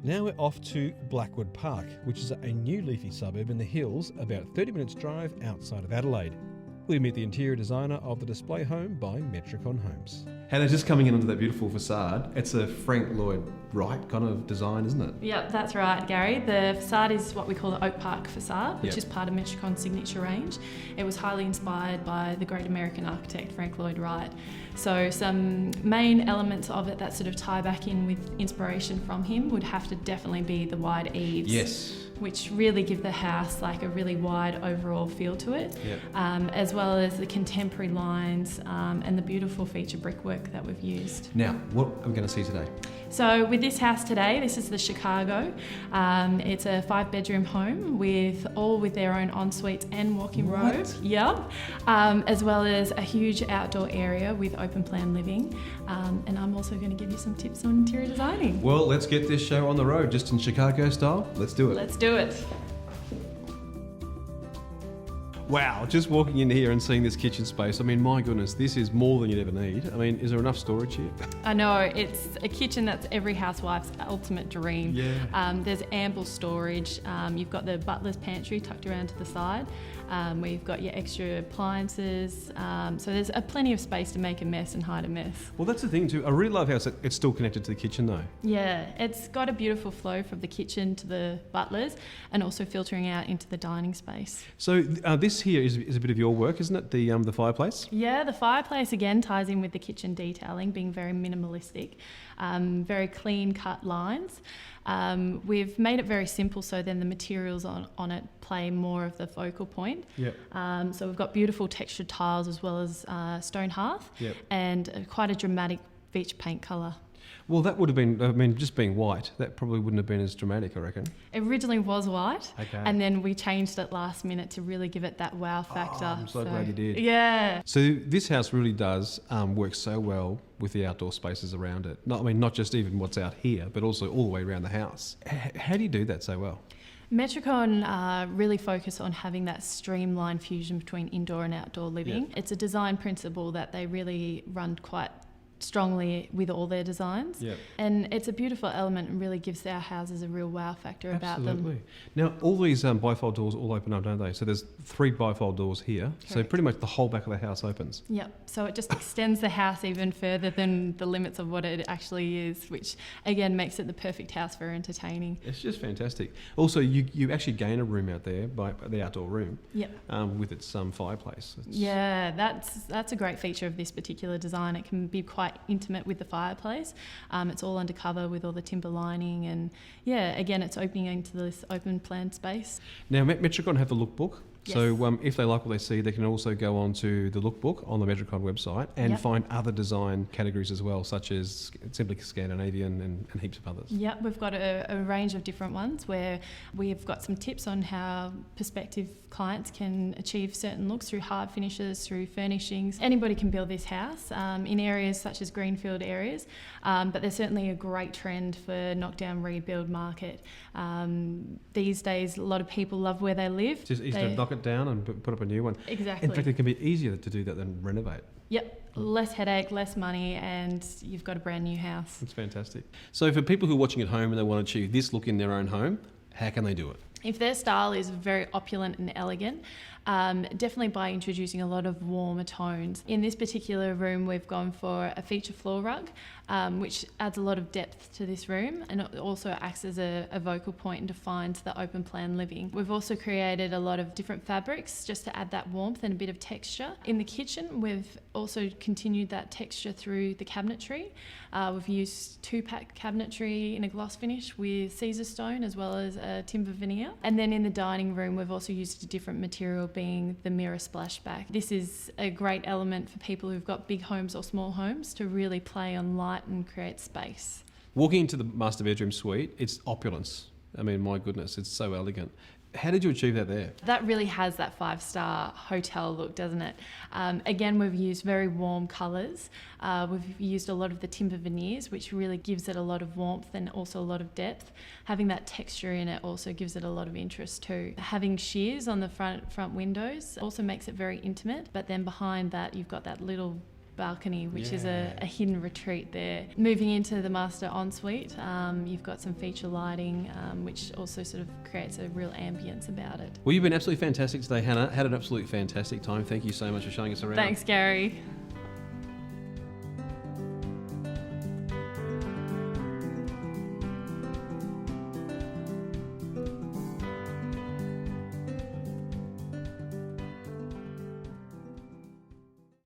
Now we're off to Blackwood Park, which is a new leafy suburb in the hills about 30 minutes drive outside of Adelaide. We meet the interior designer of the display home by Metricon Homes. And they're just coming in onto that beautiful facade. It's a Frank Lloyd Wright kind of design, isn't it? Yep, that's right, Gary. The facade is what we call the Oak Park facade, which Yep. is part of Metricon's signature range. It was highly inspired by the great American architect Frank Lloyd Wright. So some main elements of it that sort of tie back in with inspiration from him would have to definitely be the wide eaves. Yes. Which really give the house like a really wide overall feel to it, Yep. as well as the contemporary lines and the beautiful feature brickwork that we've used. Now, what are we going to see today? So with this house today, this is the Chicago. It's a 5-bedroom home with their own ensuites and walk-in What? robe. Yep. As well as a huge outdoor area with open plan living. And I'm also going to give you some tips on interior designing. Well, let's get this show on the road, just in Chicago style. Let's do it. Let's do it. Wow, just walking in here and seeing this kitchen space, I mean, my goodness, this is more than you'd ever need. I mean, is there enough storage here? I know, it's a kitchen that's every housewife's ultimate dream. Yeah. There's ample storage. You've got the butler's pantry tucked around to the side, where you've got your extra appliances. So there's plenty of space to make a mess and hide a mess. Well, that's the thing too. I really love how it's still connected to the kitchen though. Yeah, it's got a beautiful flow from the kitchen to the butlers and also filtering out into the dining space. So this here is a bit of your work, isn't it? The fireplace? Yeah, the fireplace again ties in with the kitchen detailing, being very minimalistic, very clean cut lines. We've made it very simple, so then the materials on it play more of the focal point. Yep. So we've got beautiful textured tiles as well as stone hearth, Yep. and quite a dramatic beach paint colour. Well, that would have been, I mean, just being white, that probably wouldn't have been as dramatic, I reckon. It originally was white, Okay. and then we changed it last minute to really give it that wow factor. I'm so glad you did. Yeah. So this house really does work so well with the outdoor spaces around it. Not just even what's out here, but also all the way around the house. How do you do that so well? Metricon really focus on having that streamlined fusion between indoor and outdoor living. Yeah. It's a design principle that they really run quite strongly with all their designs. Yep. And it's a beautiful element and really gives our houses a real wow factor about them. Absolutely. Now, all these bifold doors all open up, don't they? So there's 3 bifold doors here. So Correct. pretty much the whole back of the house opens. Yep, so it just extends the house even further than the limits of what it actually is, which again makes it the perfect house for entertaining. It's just fantastic. Also, you actually gain a room out there by the outdoor room. Yep. With its fireplace. Yeah, that's a great feature of this particular design. It can be quite intimate with the fireplace. It's all undercover with all the timber lining, and yeah, again, it's opening into this open plan space. Now, Metricon have the lookbook. Yes. So if they like what they see, they can also go on to the lookbook on the Metricon website and Yep. find other design categories as well, such as simply Scandinavian and heaps of others. Yeah, we've got a range of different ones where we've got some tips on how prospective clients can achieve certain looks through hard finishes, through furnishings. Anybody can build this house in areas such as greenfield areas, but there's certainly a great trend for knockdown rebuild market. These days, a lot of people love where they live. Just easy to knock it down and put up a new one. Exactly. In fact, it can be easier to do that than renovate. Yep, less headache, less money, and you've got a brand new house. It's fantastic. So for people who are watching at home and they want to achieve this look in their own home, how can they do it? If their style is very opulent and elegant, definitely by introducing a lot of warmer tones. In this particular room, we've gone for a feature floor rug, which adds a lot of depth to this room, and it also acts as a vocal point and defines the open plan living. We've also created a lot of different fabrics just to add that warmth and a bit of texture. In the kitchen, we've also continued that texture through the cabinetry. We've used 2-pack cabinetry in a gloss finish with Caesar stone as well as a timber veneer. And then in the dining room, we've also used a different material, being the mirror splashback. This is a great element for people who've got big homes or small homes to really play on light and create space. Walking into the master bedroom suite, it's opulence. I mean, my goodness, it's so elegant. How did you achieve that there? That really has that 5-star hotel look, doesn't it? Again, we've used very warm colours. We've used a lot of the timber veneers, which really gives it a lot of warmth and also a lot of depth. Having that texture in it also gives it a lot of interest too. Having shears on the front windows also makes it very intimate, but then behind that you've got that little balcony, which is Yeah. a hidden retreat there. Moving into the master ensuite, you've got some feature lighting, which also sort of creates a real ambience about it. Well, you've been absolutely fantastic today, Hannah. Had an absolutely fantastic time. Thank you so much for showing us around. Thanks, Gary.